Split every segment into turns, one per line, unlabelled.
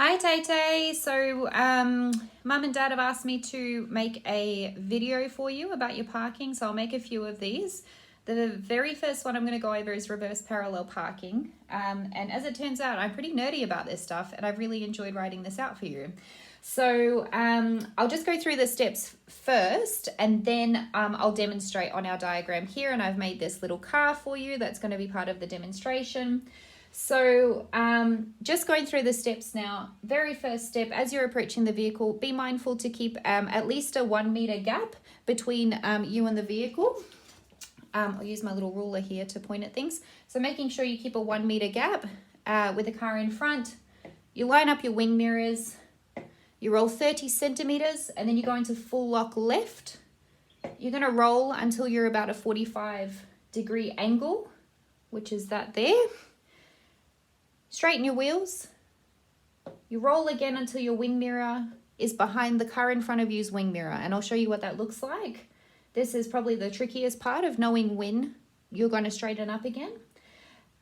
Hi Tay. So mum and dad have asked me to make a video for you about your parking, so I'll make a few of these. The very first one I'm going to go over is reverse parallel parking, and as it turns out, I'm pretty nerdy about this stuff and I've really enjoyed writing this out for you. So I'll just go through the steps first, and then I'll demonstrate on our diagram here, and I've made this little car for you that's going to be part of the demonstration. So just going through the steps now. Very first step, as you're approaching the vehicle, be mindful to keep at least a 1 meter gap between you and the vehicle. I'll use my little ruler here to point at things. So making sure you keep a 1 meter gap with the car in front. You line up your wing mirrors. You roll 30 centimeters and then you go into full lock left. You're going to roll until you're about a 45-degree angle, which is that there. Straighten your wheels. You roll again until your wing mirror is behind the car in front of you's wing mirror, and I'll show you what that looks like. This is probably the trickiest part of knowing when you're going to straighten up again.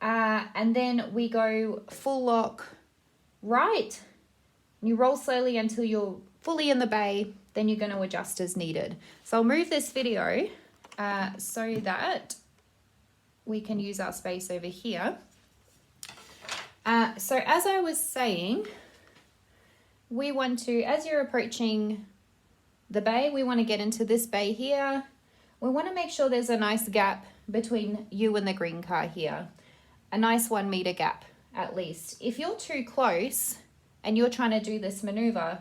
And then we go full lock right. You roll slowly until you're fully in the bay, then you're going to adjust as needed. So I'll move this video so that we can use our space over here. So as I was saying, we want to, as you're approaching the bay, we want to get into this bay here. We want to make sure there's a nice gap between you and the green car here. A nice 1 meter gap, at least. If you're too close and you're trying to do this maneuver,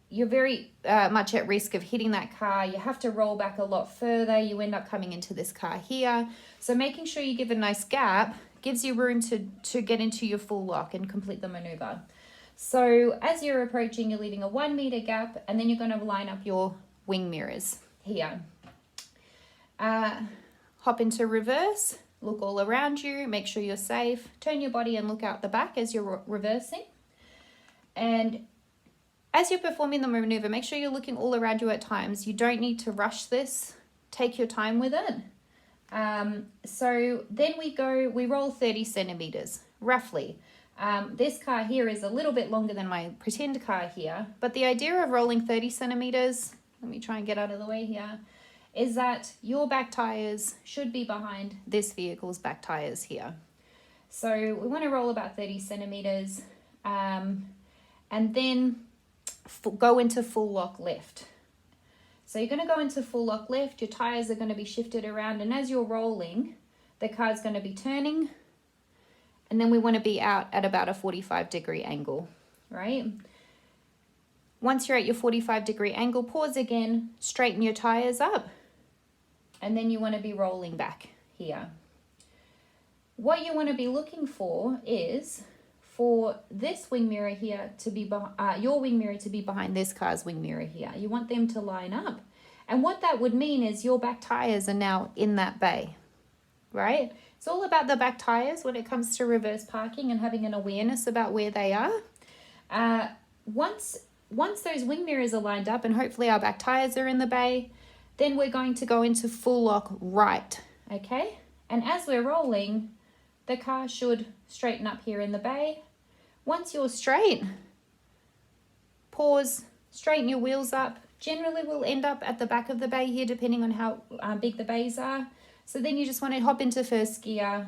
you're very much at risk of hitting that car. You have to roll back a lot further. You end up coming into this car here. So making sure you give a nice gap gives you room to get into your full lock and complete the maneuver. So as you're approaching, you're leaving a 1 meter gap, and then you're going to line up your wing mirrors here. Hop into reverse, look all around you, make sure you're safe, turn your body and look out the back as you're reversing. And as you're performing the maneuver, make sure you're looking all around you at times. You don't need to rush this. Take your time with it. So then we roll 30 centimeters, roughly. This car here is a little bit longer than my pretend car here, but the idea of rolling 30 centimeters, let me try and get out of the way here, is that your back tires should be behind this vehicle's back tires here. So we want to roll about 30 centimeters, and then go into full lock left. So you're going to go into full lock left, your tires are going to be shifted around, and as you're rolling, the car's going to be turning, and then we want to be out at about a 45-degree angle, right? Once you're at your 45-degree angle, pause again, straighten your tires up, and then you want to be rolling back here. What you want to be looking for is for this wing mirror here to be your wing mirror to be behind this car's wing mirror here. You want them to line up. And what that would mean is your back tires are now in that bay, right? It's all about the back tires when it comes to reverse parking and having an awareness about where they are. Once those wing mirrors are lined up and hopefully our back tires are in the bay, then we're going to go into full lock right, okay? And as we're rolling, the car should straighten up here in the bay. Once you're straight, pause, straighten your wheels up. Generally, we'll end up at the back of the bay here, depending on how big the bays are. So then you just want to hop into first gear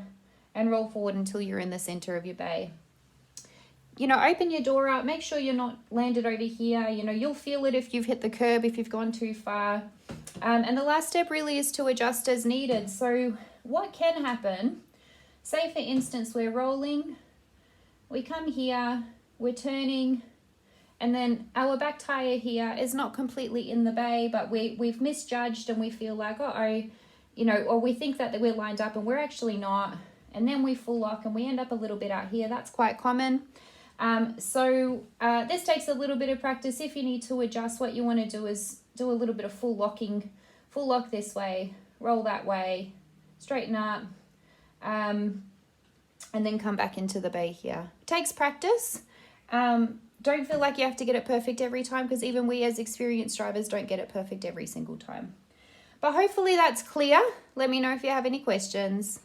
and roll forward until you're in the center of your bay. You know, open your door up, make sure you're not landed over here. You know, you'll feel it if you've hit the curb, if you've gone too far. And the last step really is to adjust as needed. So what can happen, say for instance, we're rolling, we come here, we're turning, and then our back tire here is not completely in the bay, but we've misjudged and we feel like, you know, or we think that we're lined up and we're actually not. And then we full lock and we end up a little bit out here. That's quite common. So this takes a little bit of practice. If you need to adjust, what you want to do is do a little bit of full lock this way, roll that way, straighten up, and then come back into the bay here. It takes practice. Don't feel like you have to get it perfect every time, because even we as experienced drivers don't get it perfect every single time. But hopefully that's clear. Let me know if you have any questions.